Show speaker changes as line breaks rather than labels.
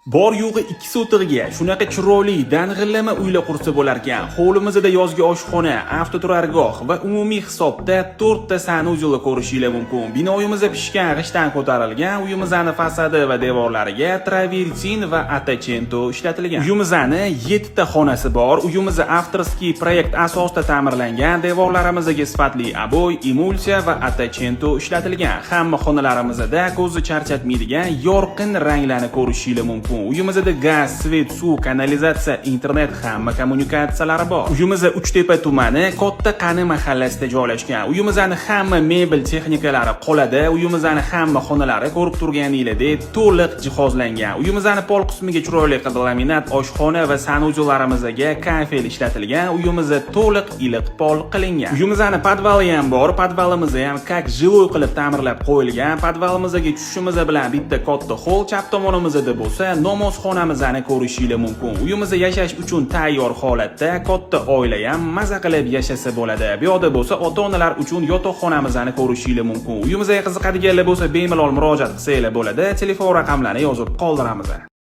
Bor yo'g'i 2 so'tig'iga shunaqa chiroyli dang'illama uylar qursa bo'lar ekan. Hovlimizda yozgi oshxona, avtoturargoh va umumiy hisobda 4 ta sanuzel ko'rishingiz mumkin. Binoyimizda pishgan g'ishtdan ko'tarilgan, uyimizning fasadi va devorlariga travertin va attachento ishlatilgan. Uyimizning 7 ta xonasi bor. Uyimiz avtorskiy proyekt asosida ta'mirlangan. Devorlarimizga sifatli aboy, emulsiya va attachento ishlatilgan. Hamma xonalarimizda ko'zni charchatmaydigan yorqin ranglarni ko'rishingiz mumkin. Uyimizda gaz, svet, suv, kanalizatsiya, internet hamma kommunikatsiyalari bor. Uyimiz Uchtepa tumani, Katta Qani mahallasida joylashgan. Uyimizning hamma mebel texnikalari qoladi. Uyimizning hamma xonalari ko'rib turganinglardek to'liq jihozlangan. Uyimizning pol qismiga chiroyli laminat oshxona va sanuzellarimizga kafel ishlatilgan. Uyimiz to'liq iliq pol qilingan. Uyimizning podvali ham bor. Podvalimizni ham как жилой qilib ta'mirlab qo'yilgan. Podvalimizga tushishimiz bilan bitta katta hol chap tomonimizda bo'lsa, namozxonamizni ko'rishingiz mumkin. Uyimizda yashash uchun tayyor holatda, katta oila ham maza qilib yashasa bo'ladi. Bu yoqda bo'lsa, ota-onalar uchun yotoqxonamizni ko'rishingiz mumkin. Uyimizga qiziqadiganlar bo'lsa, bemalol murojaat qilsanglar bo'ladi. Telefon raqamlarini yozib qoldiramiz.